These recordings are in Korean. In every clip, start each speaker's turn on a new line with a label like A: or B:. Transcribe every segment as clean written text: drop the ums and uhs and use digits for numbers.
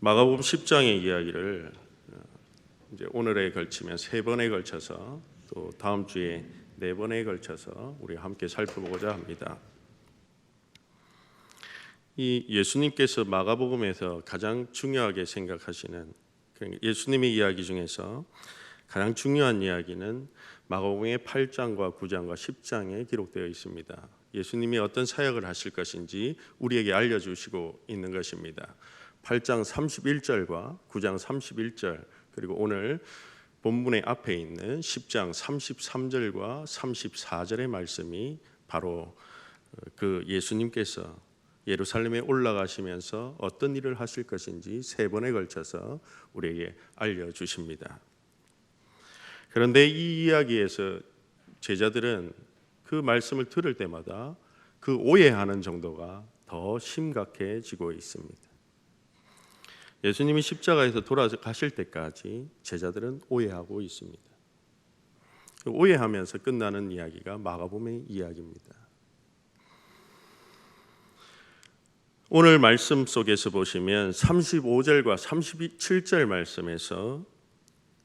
A: 마가복음 10장의 이야기를 이제 오늘에 걸치면 3번에 걸쳐서 또 다음 주에 4번에 걸쳐서 우리 함께 살펴보고자 합니다. 이 예수님께서 마가복음에서 가장 중요하게 생각하시는 예수님의 이야기 중에서 가장 중요한 이야기는 마가복음의 8장과 9장과 10장에 기록되어 있습니다. 예수님이 어떤 사역을 하실 것인지 우리에게 알려주시고 있는 것입니다. 8장 31절과 9장 31절 그리고 오늘 본문의 앞에 있는 10장 33절과 34절의 말씀이 바로 그 예수님께서 예루살렘에 올라가시면서 어떤 일을 하실 것인지 3번에 걸쳐서 우리에게 알려주십니다. 그런데 이 이야기에서 제자들은 그 말씀을 들을 때마다 그 오해하는 정도가 더 심각해지고 있습니다. 예수님이 십자가에서 돌아가실 때까지 제자들은 오해하고 있습니다. 오해하면서 끝나는 이야기가 마가복음의 이야기입니다. 오늘 말씀 속에서 보시면 35절과 37절 말씀에서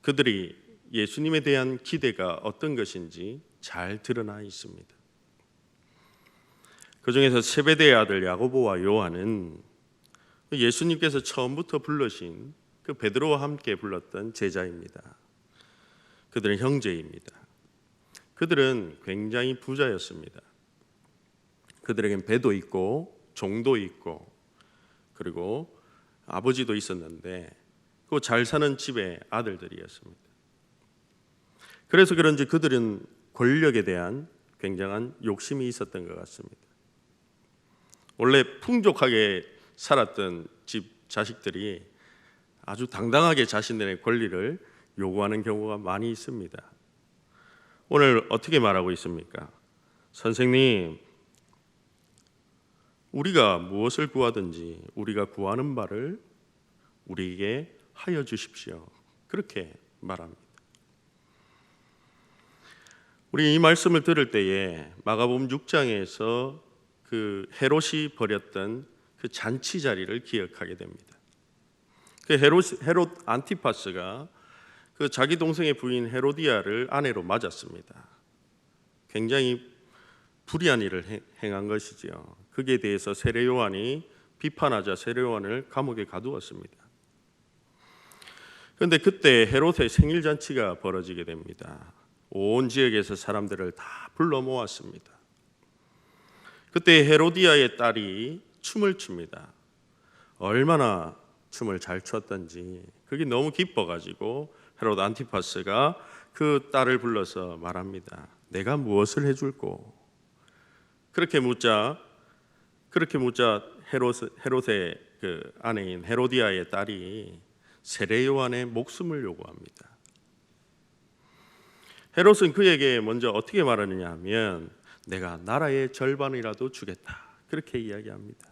A: 그들이 예수님에 대한 기대가 어떤 것인지 잘 드러나 있습니다. 그 중에서 세베대의 아들 야고보와 요한은 예수님께서 처음부터 불러신 그 베드로와 함께 불렀던 제자입니다. 그들은 형제입니다. 그들은 굉장히 부자였습니다. 그들에겐 배도 있고 종도 있고 그리고 아버지도 있었는데 그 잘 사는 집의 아들들이었습니다. 그래서 그런지 그들은 권력에 대한 굉장한 욕심이 있었던 것 같습니다. 원래 풍족하게 살았던 집 자식들이 아주 당당하게 자신들의 권리를 요구하는 경우가 많이 있습니다. 오늘 어떻게 말하고 있습니까? 선생님, 우리가 무엇을 구하든지 우리가 구하는 바를 우리에게 하여 주십시오. 그렇게 말합니다. 우리 이 말씀을 들을 때에 마가복음 6장에서 그 헤롯이 벌였던 그 잔치 자리를 기억하게 됩니다. 그 헤롯 안티파스가 그 자기 동생의 부인 헤로디아를 아내로 맞았습니다. 굉장히 불의한 일을 행한 것이지요. 거기에 대해서 세례 요한이 비판하자 세례 요한을 감옥에 가두었습니다. 그런데 그때 헤롯의 생일 잔치가 벌어지게 됩니다. 온 지역에서 사람들을 다 불러 모았습니다. 그때 헤로디아의 딸이 춤을 춥니다. 얼마나 춤을 잘 췄던지 그게 너무 기뻐가지고 헤롯 안티파스가 그 딸을 불러서 말합니다. 내가 무엇을 해줄꼬? 그렇게 묻자 헤롯의 그 아내인 헤로디아의 딸이 세례 요한의 목숨을 요구합니다. 헤롯은 그에게 먼저 어떻게 말하느냐 하면 내가 나라의 절반이라도 주겠다. 그렇게 이야기합니다.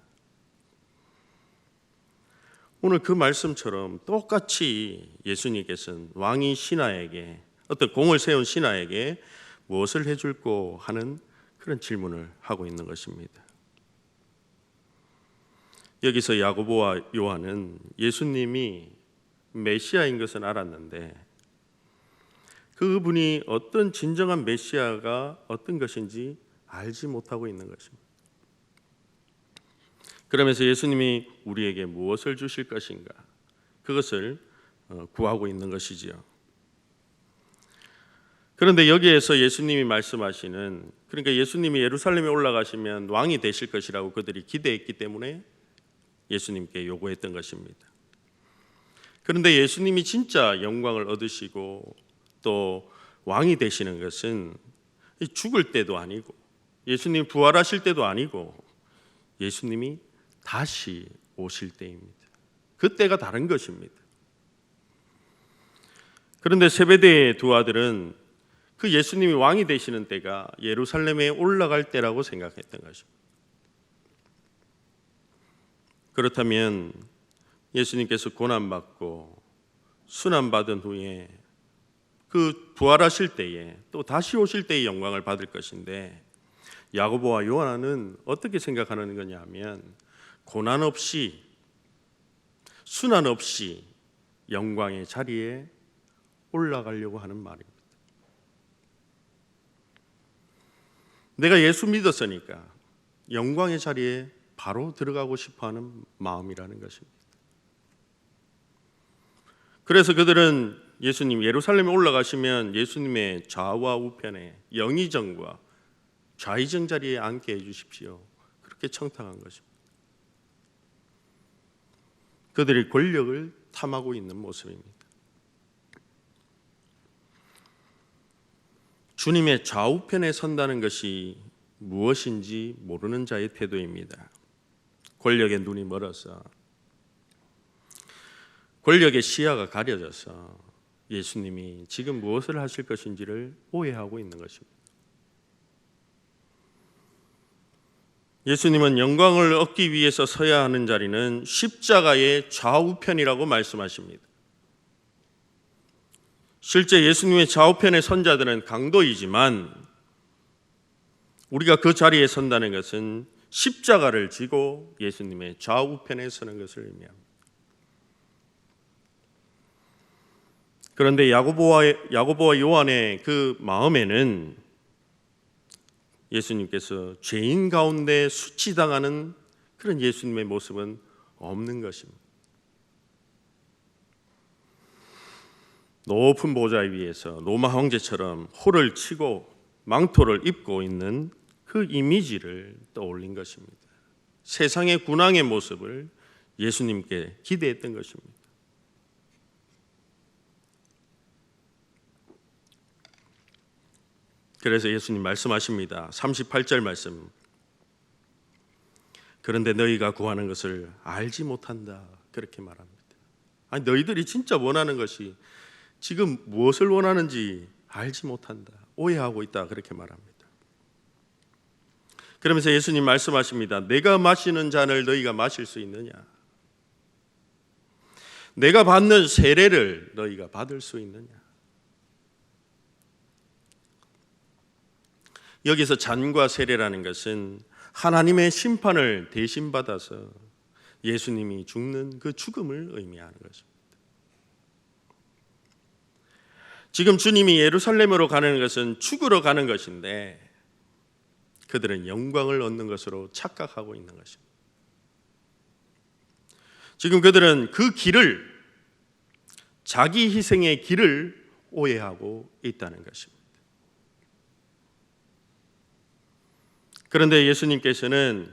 A: 오늘 그 말씀처럼 똑같이 예수님께서는 왕이 신하에게 어떤 공을 세운 신하에게 무엇을 해줄꼬 하는 그런 질문을 하고 있는 것입니다. 여기서 야고보와 요한은 예수님이 메시아인 것은 알았는데 그분이 어떤 진정한 메시아가 어떤 것인지 알지 못하고 있는 것입니다. 그러면서 예수님이 우리에게 무엇을 주실 것인가 그것을 구하고 있는 것이지요. 그런데 여기에서 예수님이 말씀하시는 그러니까 예수님이 예루살렘에 올라가시면 왕이 되실 것이라고 그들이 기대했기 때문에 예수님께 요구했던 것입니다. 그런데 예수님이 진짜 영광을 얻으시고 또 왕이 되시는 것은 죽을 때도 아니고 예수님이 부활하실 때도 아니고 예수님이 다시 오실 때입니다. 그때가 다른 것입니다. 그런데 세베대의 두 아들은 그 예수님이 왕이 되시는 때가 예루살렘에 올라갈 때라고 생각했던 것입니다. 그렇다면 예수님께서 고난받고 순환받은 후에 그 부활하실 때에 또 다시 오실 때의 영광을 받을 것인데 야고보와 요한은 어떻게 생각하는 거냐 하면 고난 없이 순환 없이 영광의 자리에 올라가려고 하는 말입니다. 내가 예수 믿었으니까 영광의 자리에 바로 들어가고 싶어하는 마음이라는 것입니다. 그래서 그들은 예수님 예루살렘에 올라가시면 예수님의 좌와 우편에 영의정과 좌의정 자리에 앉게 해주십시오. 그렇게 청탁한 것입니다. 그들이 권력을 탐하고 있는 모습입니다. 주님의 좌우편에 선다는 것이 무엇인지 모르는 자의 태도입니다. 권력의 눈이 멀어서, 권력의 시야가 가려져서 예수님이 지금 무엇을 하실 것인지를 오해하고 있는 것입니다. 예수님은 영광을 얻기 위해서 서야 하는 자리는 십자가의 좌우편이라고 말씀하십니다. 실제 예수님의 좌우편에 선 자들은 강도이지만 우리가 그 자리에 선다는 것은 십자가를 지고 예수님의 좌우편에 서는 것을 의미합니다. 그런데 야고보와 요한의 그 마음에는 예수님께서 죄인 가운데 수치당하는 그런 예수님의 모습은 없는 것입니다. 높은 보좌 위에서 로마 황제처럼 호를 치고 망토를 입고 있는 그 이미지를 떠올린 것입니다. 세상의 군왕의 모습을 예수님께 기대했던 것입니다. 그래서 예수님 말씀하십니다. 38절 말씀. 그런데 너희가 구하는 것을 알지 못한다. 그렇게 말합니다. 아니, 너희들이 진짜 원하는 것이 지금 무엇을 원하는지 알지 못한다. 오해하고 있다. 그렇게 말합니다. 그러면서 예수님 말씀하십니다. 내가 마시는 잔을 너희가 마실 수 있느냐? 내가 받는 세례를 너희가 받을 수 있느냐? 여기서 잔과 세례라는 것은 하나님의 심판을 대신 받아서 예수님이 죽는 그 죽음을 의미하는 것입니다. 지금 주님이 예루살렘으로 가는 것은 죽으러 가는 것인데 그들은 영광을 얻는 것으로 착각하고 있는 것입니다. 지금 그들은 그 길을, 자기 희생의 길을 오해하고 있다는 것입니다. 그런데 예수님께서는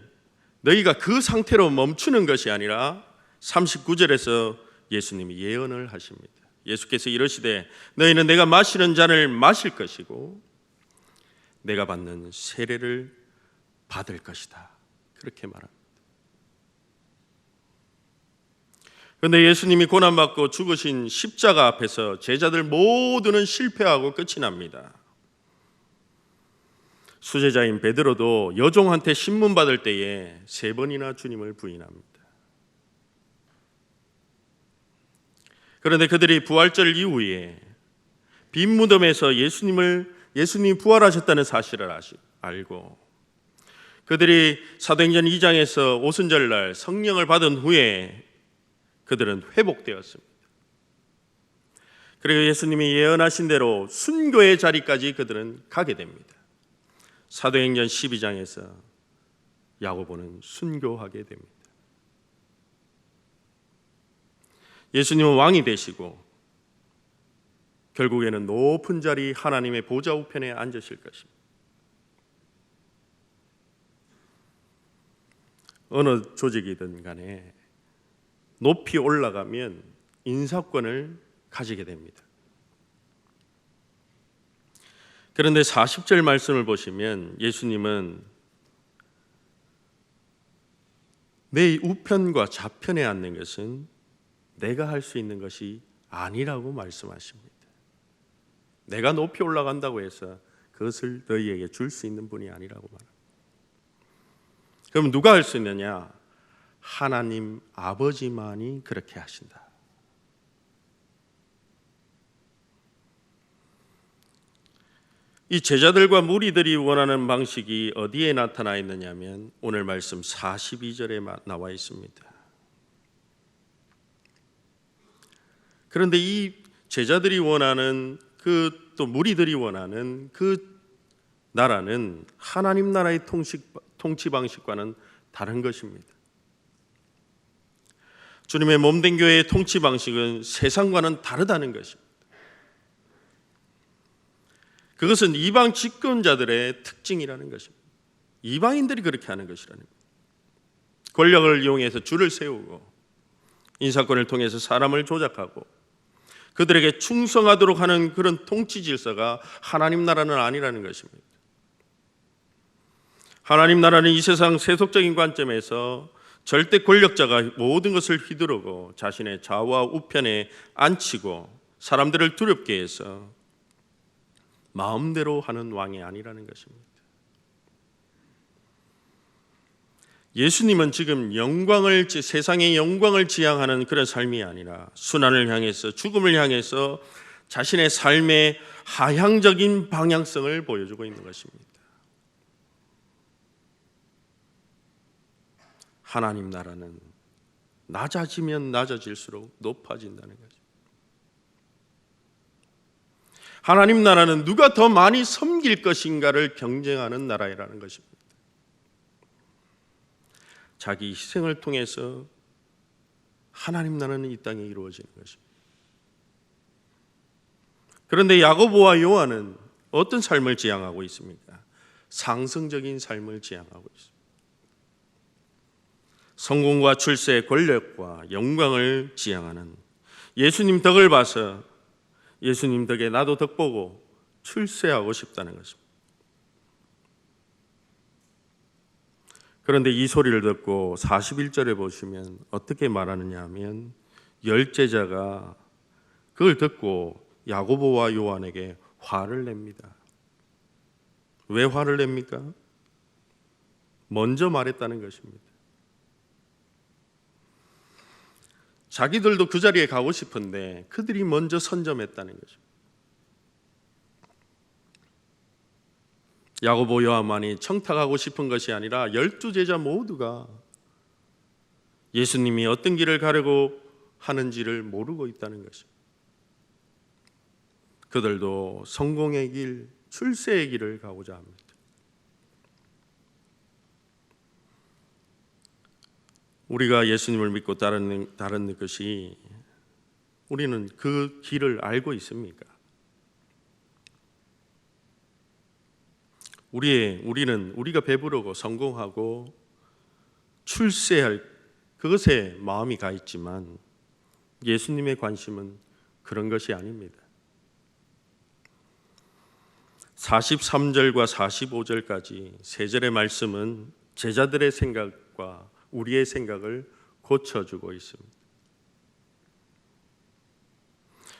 A: 너희가 그 상태로 멈추는 것이 아니라 39절에서 예수님이 예언을 하십니다. 예수께서 이러시되 너희는 내가 마시는 잔을 마실 것이고 내가 받는 세례를 받을 것이다. 그렇게 말합니다. 그런데 예수님이 고난받고 죽으신 십자가 앞에서 제자들 모두는 실패하고 끝이 납니다. 수제자인 베드로도 여종한테 신문 받을 때에 3번이나 주님을 부인합니다. 그런데 그들이 부활절 이후에 빈 무덤에서 예수님이 부활하셨다는 사실을 알고 그들이 사도행전 2장에서 오순절날 성령을 받은 후에 그들은 회복되었습니다. 그리고 예수님이 예언하신 대로 순교의 자리까지 그들은 가게 됩니다. 사도행전 12장에서 야고보는 순교하게 됩니다. 예수님은 왕이 되시고 결국에는 높은 자리 하나님의 보좌 우편에 앉으실 것입니다. 어느 조직이든 간에 높이 올라가면 인사권을 가지게 됩니다. 그런데 40절 말씀을 보시면 예수님은 내 우편과 좌편에 앉는 것은 내가 할 수 있는 것이 아니라고 말씀하십니다. 내가 높이 올라간다고 해서 그것을 너희에게 줄 수 있는 분이 아니라고 말합니다. 그럼 누가 할 수 있느냐? 하나님 아버지만이 그렇게 하신다. 이 제자들과 무리들이 원하는 방식이 어디에 나타나 있느냐면 오늘 말씀 42절에 나와 있습니다. 그런데 이 제자들이 원하는 또 무리들이 원하는 그 나라는 하나님 나라의 통치 방식과는 다른 것입니다. 주님의 몸된 교회의 통치 방식은 세상과는 다르다는 것입니다. 그것은 이방 집권자들의 특징이라는 것입니다. 이방인들이 그렇게 하는 것이라는 겁니다. 권력을 이용해서 줄을 세우고 인사권을 통해서 사람을 조작하고 그들에게 충성하도록 하는 그런 통치 질서가 하나님 나라는 아니라는 것입니다. 하나님 나라는 이 세상 세속적인 관점에서 절대 권력자가 모든 것을 휘두르고 자신의 좌와 우편에 앉히고 사람들을 두렵게 해서 마음대로 하는 왕이 아니라는 것입니다. 예수님은 지금 세상의 영광을 지향하는 그런 삶이 아니라 순환을 향해서 죽음을 향해서 자신의 삶의 하향적인 방향성을 보여주고 있는 것입니다. 하나님 나라는 낮아지면 낮아질수록 높아진다는 거죠. 하나님 나라는 누가 더 많이 섬길 것인가를 경쟁하는 나라라는 것입니다. 자기 희생을 통해서 하나님 나라는 이 땅에 이루어지는 것입니다. 그런데 야고보와 요한은 어떤 삶을 지향하고 있습니까? 상승적인 삶을 지향하고 있습니다. 성공과 출세, 권력과 영광을 지향하는 예수님 덕을 봐서 예수님 덕에 나도 덕 보고 출세하고 싶다는 것입니다. 그런데 이 소리를 듣고 41절에 보시면 어떻게 말하느냐 하면 열제자가 그걸 듣고 야고보와 요한에게 화를 냅니다. 왜 화를 냅니까? 먼저 말했다는 것입니다. 자기들도 그 자리에 가고 싶은데 그들이 먼저 선점했다는 거죠. 야고보 요한만이 청탁하고 싶은 것이 아니라 12제자 모두가 예수님이 어떤 길을 가려고 하는지를 모르고 있다는 것입니다. 그들도 성공의 길, 출세의 길을 가고자 합니다. 우리가 예수님을 믿고 따르는 것이 우리는 그 길을 알고 있습니까? 우리가 배부르고 성공하고 출세할 그것에 마음이 가 있지만 예수님의 관심은 그런 것이 아닙니다. 43절과 45절까지 세 절의 말씀은 제자들의 생각과 우리의 생각을 고쳐주고 있습니다.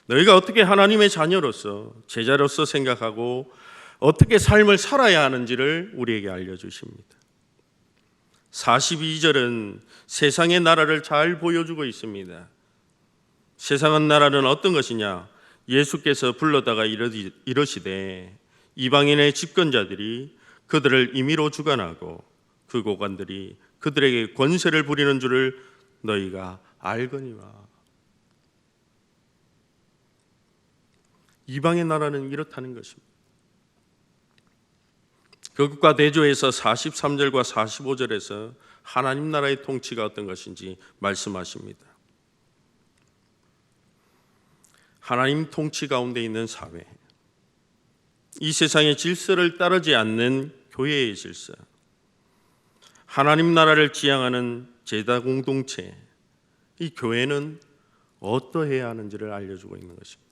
A: 너희가 어떻게 하나님의 자녀로서 제자로서 생각하고 어떻게 삶을 살아야 하는지를 우리에게 알려주십니다. 42절은 세상의 나라를 잘 보여주고 있습니다. 세상의 나라는 어떤 것이냐? 예수께서 불러다가 이러시되 이방인의 집권자들이 그들을 임의로 주관하고 그 고관들이 그들에게 권세를 부리는 줄을 너희가 알거니와. 이방의 나라는 이렇다는 것입니다. 그것과 대조해서 43절과 45절에서 하나님 나라의 통치가 어떤 것인지 말씀하십니다. 하나님 통치 가운데 있는 사회, 이 세상의 질서를 따르지 않는 교회의 질서, 하나님 나라를 지향하는 제자 공동체, 이 교회는 어떠해야 하는지를 알려주고 있는 것입니다.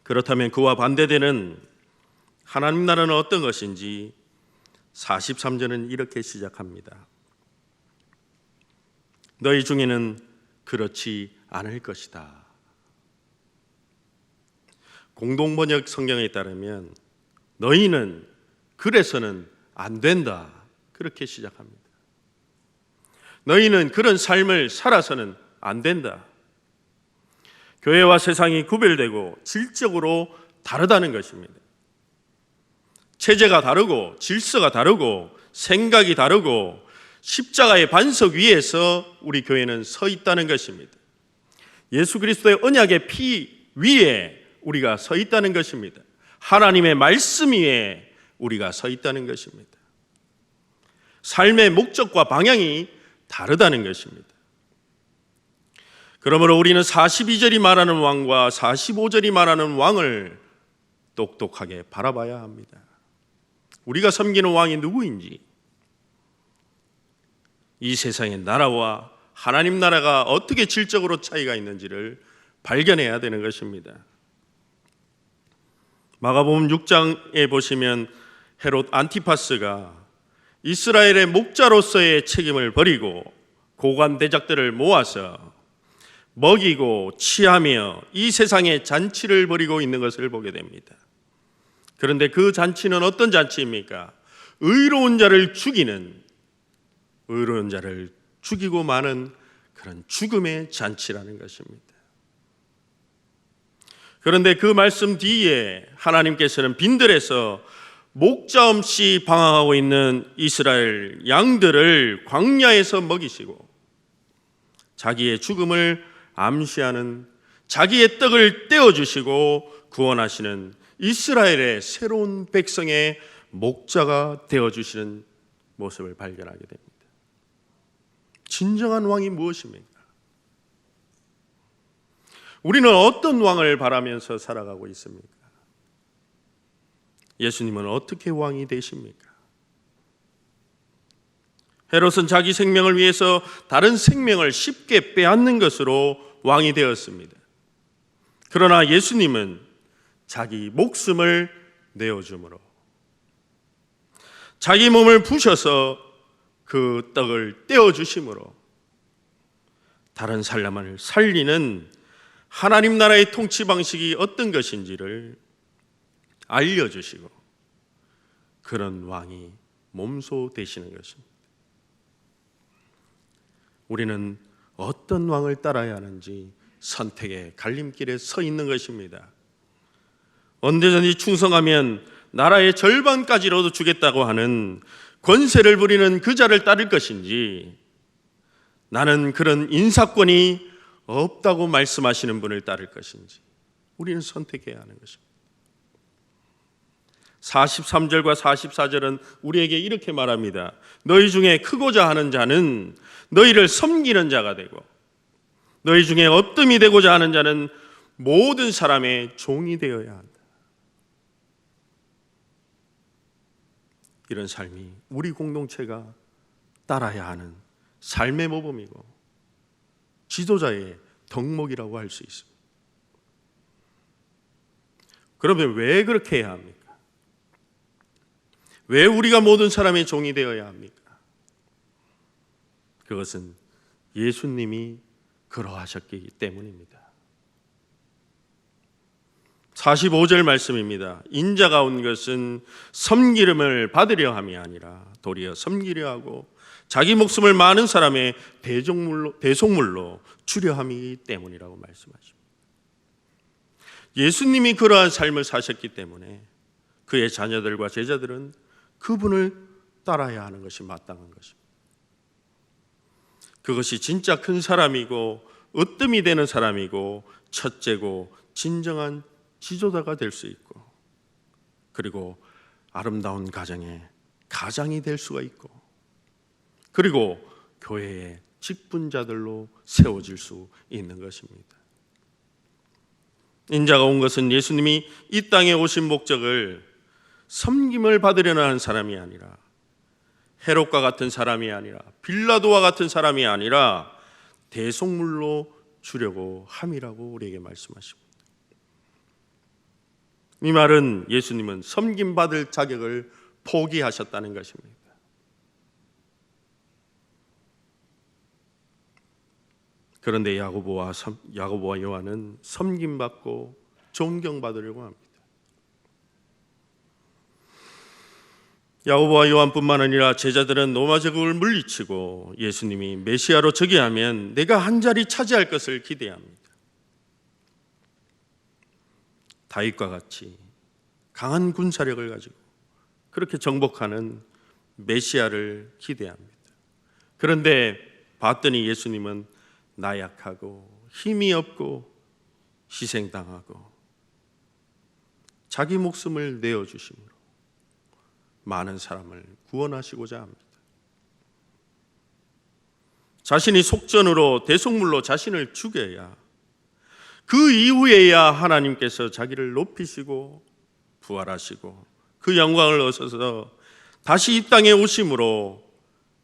A: 그렇다면 그와 반대되는 하나님 나라는 어떤 것인지 43절은 이렇게 시작합니다. 너희 중에는 그렇지 않을 것이다. 공동번역 성경에 따르면 너희는 그래서는 안 된다. 그렇게 시작합니다. 너희는 그런 삶을 살아서는 안 된다. 교회와 세상이 구별되고 질적으로 다르다는 것입니다. 체제가 다르고 질서가 다르고 생각이 다르고 십자가의 반석 위에서 우리 교회는 서 있다는 것입니다. 예수 그리스도의 언약의 피 위에 우리가 서 있다는 것입니다. 하나님의 말씀 위에 우리가 서 있다는 것입니다. 삶의 목적과 방향이 다르다는 것입니다. 그러므로 우리는 42절이 말하는 왕과 45절이 말하는 왕을 똑똑하게 바라봐야 합니다. 우리가 섬기는 왕이 누구인지, 이 세상의 나라와 하나님 나라가 어떻게 질적으로 차이가 있는지를 발견해야 되는 것입니다. 마가복음 6장에 보시면 헤롯 안티파스가 이스라엘의 목자로서의 책임을 버리고 고관 대작들을 모아서 먹이고 취하며 이 세상의 잔치를 벌이고 있는 것을 보게 됩니다. 그런데 그 잔치는 어떤 잔치입니까? 의로운 자를 죽이고 마는 그런 죽음의 잔치라는 것입니다. 그런데 그 말씀 뒤에 하나님께서는 빈들에서 목자 없이 방황하고 있는 이스라엘 양들을 광야에서 먹이시고 자기의 죽음을 암시하는, 자기의 떡을 떼어주시고 구원하시는 이스라엘의 새로운 백성의 목자가 되어주시는 모습을 발견하게 됩니다. 진정한 왕이 무엇입니까? 우리는 어떤 왕을 바라면서 살아가고 있습니까? 예수님은 어떻게 왕이 되십니까? 헤롯은 자기 생명을 위해서 다른 생명을 쉽게 빼앗는 것으로 왕이 되었습니다. 그러나 예수님은 자기 목숨을 내어줌으로, 자기 몸을 부셔서 그 떡을 떼어주심으로 다른 사람을 살리는 하나님 나라의 통치 방식이 어떤 것인지를 알려주시고 그런 왕이 몸소 되시는 것입니다. 우리는 어떤 왕을 따라야 하는지 선택의 갈림길에 서 있는 것입니다. 언제든지 충성하면 나라의 절반까지로도 주겠다고 하는 권세를 부리는 그 자를 따를 것인지, 나는 그런 인사권이 없다고 말씀하시는 분을 따를 것인지 우리는 선택해야 하는 것입니다. 43절과 44절은 우리에게 이렇게 말합니다. 너희 중에 크고자 하는 자는 너희를 섬기는 자가 되고 너희 중에 어뜸이 되고자 하는 자는 모든 사람의 종이 되어야 한다. 이런 삶이 우리 공동체가 따라야 하는 삶의 모범이고 지도자의 덕목이라고 할 수 있습니다. 그러면 왜 그렇게 해야 합니까? 왜 우리가 모든 사람의 종이 되어야 합니까? 그것은 예수님이 그러하셨기 때문입니다. 45절 말씀입니다. 인자가 온 것은 섬기름을 받으려 함이 아니라 도리어 섬기려 하고 자기 목숨을 많은 사람의 대속물로 주려 함이기 때문이라고 말씀하십니다. 예수님이 그러한 삶을 사셨기 때문에 그의 자녀들과 제자들은 그분을 따라야 하는 것이 마땅한 것입니다. 그것이 진짜 큰 사람이고 으뜸이 되는 사람이고 첫째고 진정한 지도자가 될 수 있고, 그리고 아름다운 가정의 가장이 될 수가 있고, 그리고 교회의 직분자들로 세워질 수 있는 것입니다. 인자가 온 것은 예수님이 이 땅에 오신 목적을 섬김을 받으려는 하는 사람이 아니라, 헤롯과 같은 사람이 아니라, 빌라도와 같은 사람이 아니라 대속물로 주려고 함이라고 우리에게 말씀하십니다. 이 말은 예수님은 섬김받을 자격을 포기하셨다는 것입니다. 그런데 야고보와 요한은 섬김받고 존경받으려고 합니다. 야고보와 요한뿐만 아니라 제자들은 로마 제국을 물리치고 예수님이 메시아로 즉위하면 내가 한 자리 차지할 것을 기대합니다. 다윗과 같이 강한 군사력을 가지고 그렇게 정복하는 메시아를 기대합니다. 그런데 봤더니 예수님은 나약하고 힘이 없고 희생당하고 자기 목숨을 내어주심으로 많은 사람을 구원하시고자 합니다. 자신이 속전으로 대속물로 자신을 죽여야, 그 이후에야 하나님께서 자기를 높이시고 부활하시고 그 영광을 얻어서 다시 이 땅에 오심으로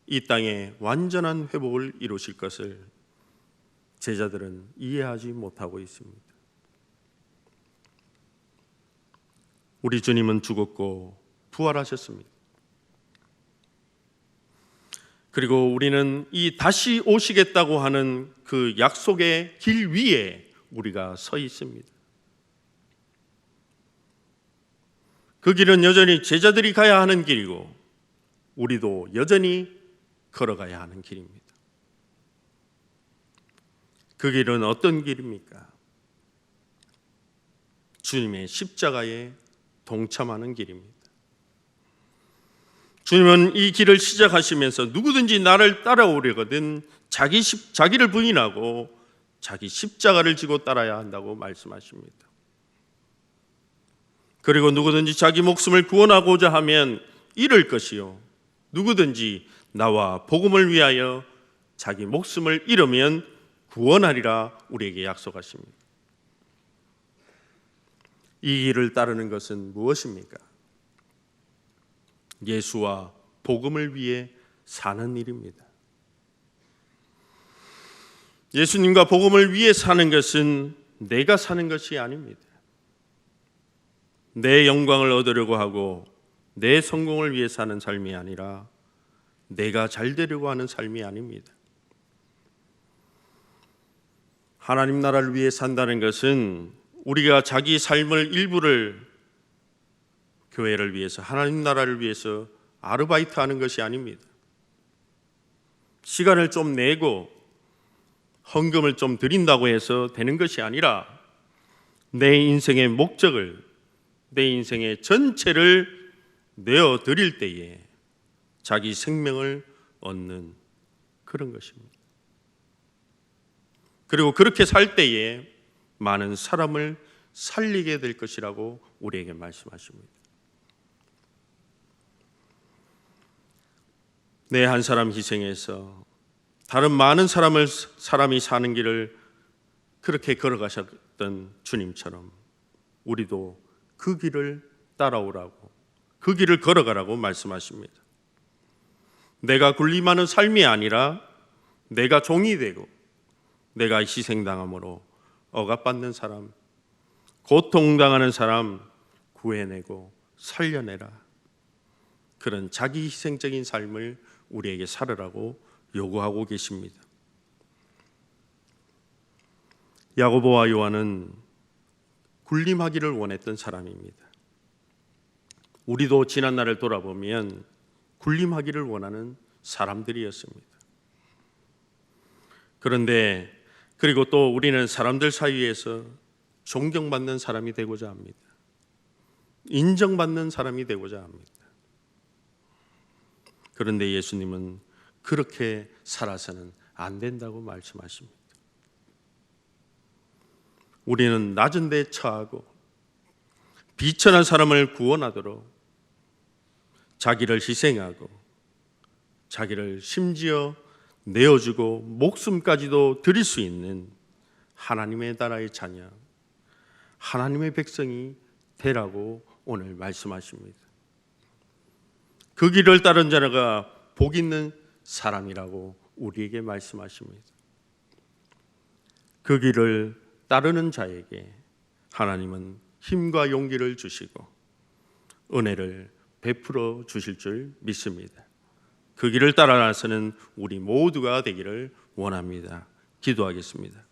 A: 이 땅에 완전한 회복을 이루실 것을 제자들은 이해하지 못하고 있습니다. 우리 주님은 죽었고 부활하셨습니다. 그리고 우리는 이 다시 오시겠다고 하는 그 약속의 길 위에 우리가 서 있습니다. 그 길은 여전히 제자들이 가야 하는 길이고 우리도 여전히 걸어가야 하는 길입니다. 그 길은 어떤 길입니까? 주님의 십자가에 동참하는 길입니다. 주님은 이 길을 시작하시면서 누구든지 나를 따라오려거든 자기를 부인하고 자기 십자가를 지고 따라야 한다고 말씀하십니다. 그리고 누구든지 자기 목숨을 구원하고자 하면 잃을 것이요, 누구든지 나와 복음을 위하여 자기 목숨을 잃으면 구원하리라 우리에게 약속하십니다. 이 길을 따르는 것은 무엇입니까? 예수와 복음을 위해 사는 일입니다. 예수님과 복음을 위해 사는 것은 내가 사는 것이 아닙니다. 내 영광을 얻으려고 하고 내 성공을 위해 사는 삶이 아니라 내가 잘 되려고 하는 삶이 아닙니다. 하나님 나라를 위해 산다는 것은 우리가 자기 삶을 일부를 교회를 위해서, 하나님 나라를 위해서 아르바이트 하는 것이 아닙니다. 시간을 좀 내고 헌금을 좀 드린다고 해서 되는 것이 아니라 내 인생의 목적을, 내 인생의 전체를 내어 드릴 때에 자기 생명을 얻는 그런 것입니다. 그리고 그렇게 살 때에 많은 사람을 살리게 될 것이라고 우리에게 말씀하십니다. 내 한 사람 희생해서 다른 많은 사람이 사는 길을 그렇게 걸어가셨던 주님처럼 우리도 그 길을 따라오라고, 그 길을 걸어가라고 말씀하십니다. 내가 군림하는 삶이 아니라 내가 종이 되고 내가 희생당함으로 억압받는 사람, 고통당하는 사람 구해내고 살려내라, 그런 자기 희생적인 삶을 우리에게 살으라고 요구하고 계십니다. 야고보와 요한은 군림하기를 원했던 사람입니다. 우리도 지난 날을 돌아보면 군림하기를 원하는 사람들이었습니다. 그런데 그리고 또 우리는 사람들 사이에서 존경받는 사람이 되고자 합니다. 인정받는 사람이 되고자 합니다. 그런데 예수님은 그렇게 살아서는 안 된다고 말씀하십니다. 우리는 낮은 데 처하고 비천한 사람을 구원하도록 자기를 희생하고 자기를 심지어 내어주고 목숨까지도 드릴 수 있는 하나님의 나라의 자녀, 하나님의 백성이 되라고 오늘 말씀하십니다. 그 길을 따른 자가 복 있는 사람이라고 우리에게 말씀하십니다. 그 길을 따르는 자에게 하나님은 힘과 용기를 주시고 은혜를 베풀어 주실 줄 믿습니다. 그 길을 따라 나서는 우리 모두가 되기를 원합니다. 기도하겠습니다.